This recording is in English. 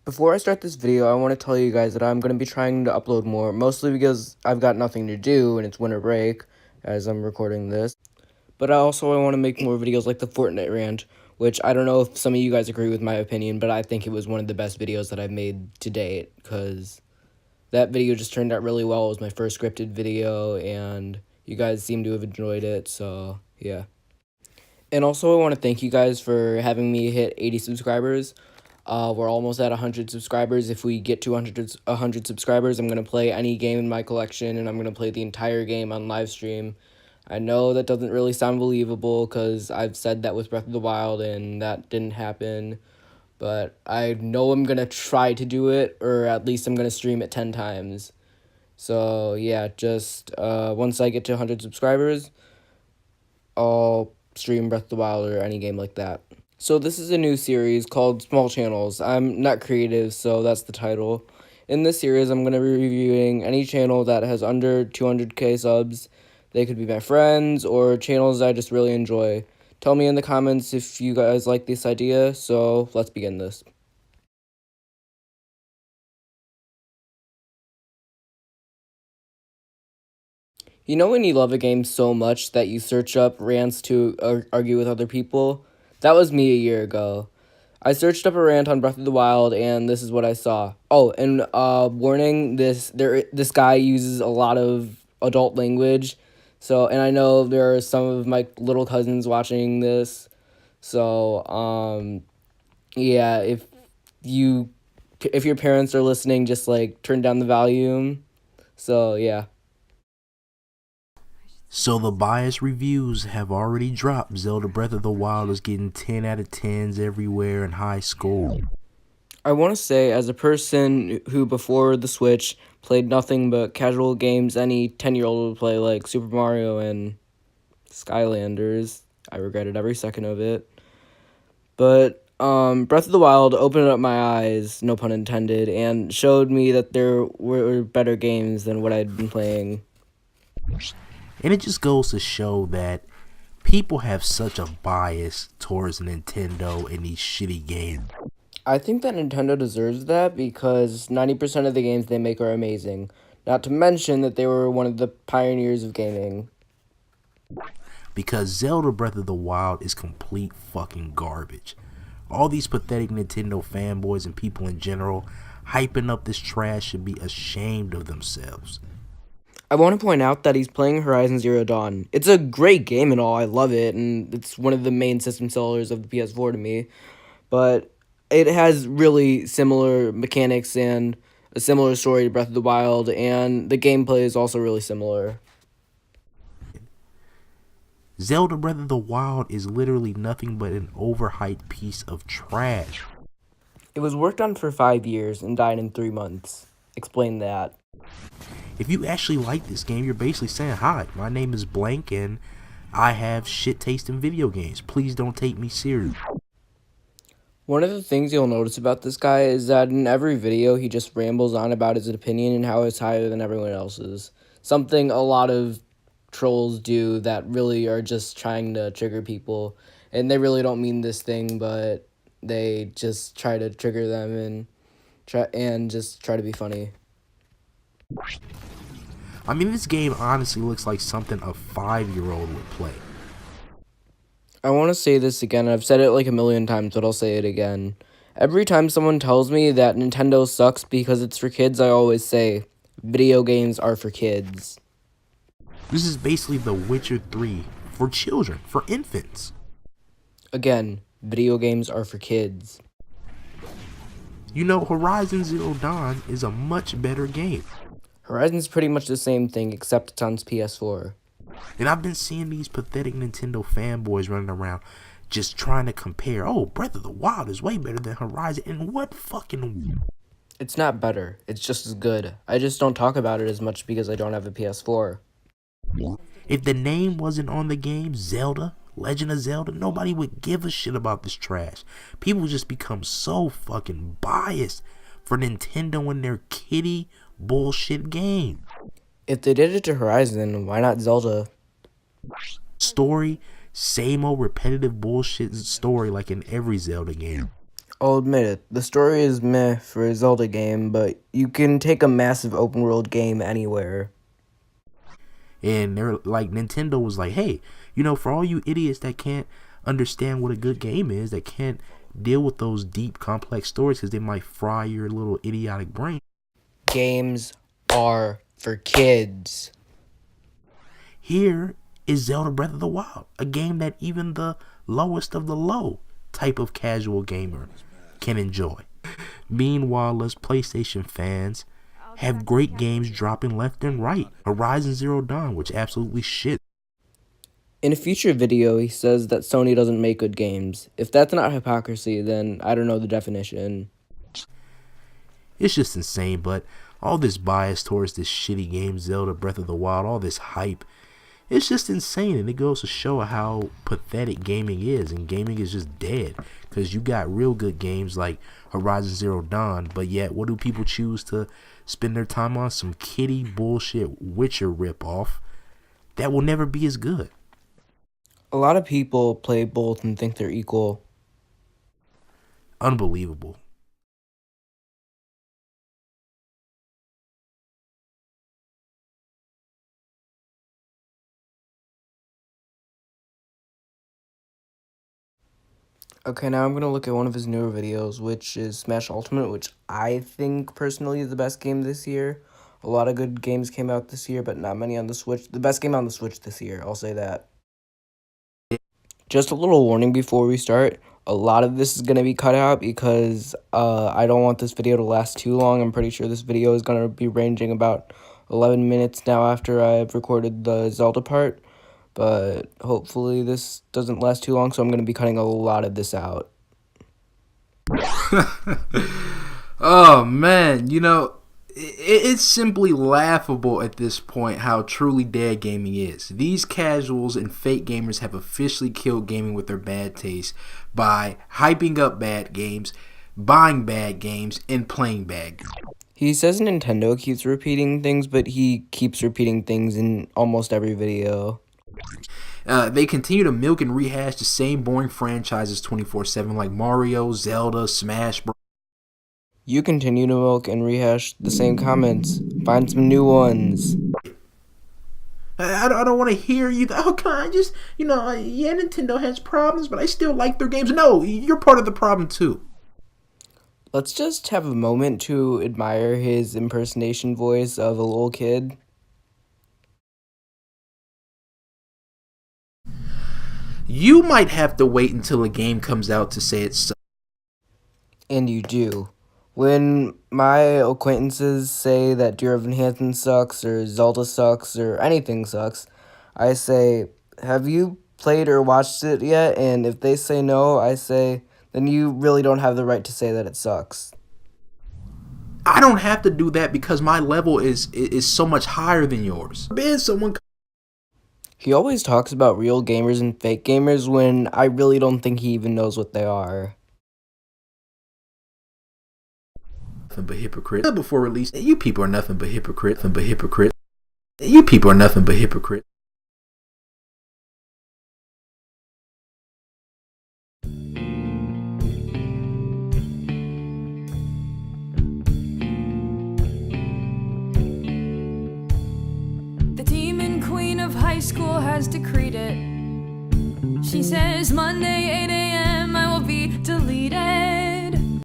Before I start this video, I want to tell you guys that I'm going to be trying to upload more, mostly because I've got nothing to do and it's winter break as I'm recording this. But I want to make more videos like the Fortnite rant, which I don't know if some of you guys agree with my opinion, but I think it was one of the best videos that I've made to date, because that video just turned out really well. It was my first scripted video, and you guys seem to have enjoyed it, so yeah. And also, I want to thank you guys for having me hit 80 subscribers. We're almost at 100 subscribers. If we get to 100 subscribers, I'm going to play any game in my collection, and I'm going to play the entire game on live stream. I know that doesn't really sound believable because I've said that with Breath of the Wild, and that didn't happen. But I know I'm going to try to do it, or at least I'm going to stream it 10 times. So, yeah, just once I get to 100 subscribers, I'll stream Breath of the Wild or any game like that. So this is a new series called Small Channels. I'm not creative, so that's the title. In this series, I'm going to be reviewing any channel that has under 200k subs. They could be my friends or channels I just really enjoy. Tell me in the comments if you guys like this idea, so let's begin this. You know when you love a game so much that you search up rants to argue with other people? That was me a year ago. I searched up a rant on Breath of the Wild, and this is what I saw. Oh, and warning: this guy uses a lot of adult language, so and I know there are some of my little cousins watching this, so yeah, you if your parents are listening, just like turn down the volume. So yeah. So the biased reviews have already dropped. Zelda Breath of the Wild is getting 10 out of 10s everywhere and high score. I want to say, as a person who before the Switch played nothing but casual games any 10-year-old would play, like Super Mario and Skylanders, I regretted every second of it. But Breath of the Wild opened up my eyes, no pun intended, and showed me that there were better games than what I'd been playing. And it just goes to show that people have such a bias towards Nintendo and these shitty games. I think that Nintendo deserves that because 90% of the games they make are amazing. Not to mention that they were one of the pioneers of gaming. Because Zelda Breath of the Wild is complete fucking garbage. All these pathetic Nintendo fanboys and people in general hyping up this trash should be ashamed of themselves. I want to point out that he's playing Horizon Zero Dawn. It's a great game and all, I love it, and it's one of the main system sellers of the PS4 to me. But it has really similar mechanics and a similar story to Breath of the Wild, and the gameplay is also really similar. Zelda Breath of the Wild is literally nothing but an overhyped piece of trash. It was worked on for 5 years and died in 3 months. Explain that. If you actually like this game, you're basically saying, hi, my name is blank and I have shit taste in video games. Please don't take me serious. One of the things you'll notice about this guy is that in every video he just rambles on about his opinion and how it's higher than everyone else's. Something a lot of trolls do that really are just trying to trigger people, and they really don't mean this thing, but they just try to trigger them and try to be funny. I mean, this game honestly looks like something a 5-year-old would play. I want to say this again. I've said it like a million times, but I'll say it again. Every time someone tells me that Nintendo sucks because it's for kids, I always say, video games are for kids. This is basically The Witcher 3 for children, for infants. Again, video games are for kids. You know, Horizon Zero Dawn is a much better game. Horizon's pretty much the same thing, except it's on PS4. And I've been seeing these pathetic Nintendo fanboys running around just trying to compare. Oh, Breath of the Wild is way better than Horizon. And what fucking... It's not better. It's just as good. I just don't talk about it as much because I don't have a PS4. If the name wasn't on the game, Zelda, Legend of Zelda, nobody would give a shit about this trash. People just become so fucking biased for Nintendo and their kiddie bullshit game. If they did it to Horizon, why not Zelda? Story, same old repetitive bullshit story like in every Zelda game. I'll admit it, the story is meh for a Zelda game, but you can take a massive open world game anywhere. And they're like, Nintendo was like, hey, for all you idiots that can't understand what a good game is, that can't deal with those deep, complex stories because they might fry your little idiotic brain. Games are for kids. Here is Zelda Breath of the Wild, a game that even the lowest of the low type of casual gamer can enjoy. Meanwhile, us PlayStation fans have great games dropping left and right. Horizon Zero Dawn, which absolutely shit. In a future video, he says that Sony doesn't make good games. If that's not hypocrisy, then I don't know the definition. It's just insane, but all this bias towards this shitty game, Zelda Breath of the Wild, all this hype, it's just insane, and it goes to show how pathetic gaming is, and gaming is just dead, because you got real good games like Horizon Zero Dawn, but yet what do people choose to spend their time on? Some kiddie bullshit Witcher ripoff that will never be as good. A lot of people play both and think they're equal. Unbelievable. Okay, now I'm going to look at one of his newer videos, which is Smash Ultimate, which I think personally is the best game this year. A lot of good games came out this year, but not many on the Switch. The best game on the Switch this year, I'll say that. Just a little warning before we start. A lot of this is going to be cut out because I don't want this video to last too long. I'm pretty sure this video is going to be ranging about 11 minutes now after I've recorded the Zelda part. But hopefully this doesn't last too long, so I'm going to be cutting a lot of this out. Oh, man. It's simply laughable at this point how truly dead gaming is. These casuals and fake gamers have officially killed gaming with their bad taste by hyping up bad games, buying bad games, and playing bad games. He says Nintendo keeps repeating things, but he keeps repeating things in almost every video. They continue to milk and rehash the same boring franchises 24/7 like Mario, Zelda, Smash Bros. You continue to milk and rehash the same comments. Find some new ones. I don't want to hear you. Oh, can I just, yeah, Nintendo has problems, but I still like their games. No, you're part of the problem too. Let's just have a moment to admire his impersonation voice of a little kid. You might have to wait until a game comes out to say it's. And you do. When my acquaintances say that Dear Evan Hansen sucks, or Zelda sucks, or anything sucks, I say, have you played or watched it yet? And if they say no, I say, then you really don't have the right to say that it sucks. I don't have to do that because my level is so much higher than yours. He always talks about real gamers and fake gamers when I really don't think he even knows what they are. Nothing but hypocrite. Before release, you people are nothing but hypocrite. You people are nothing but hypocrite. The demon queen of high school has decreed it. She says Monday 8 a.m.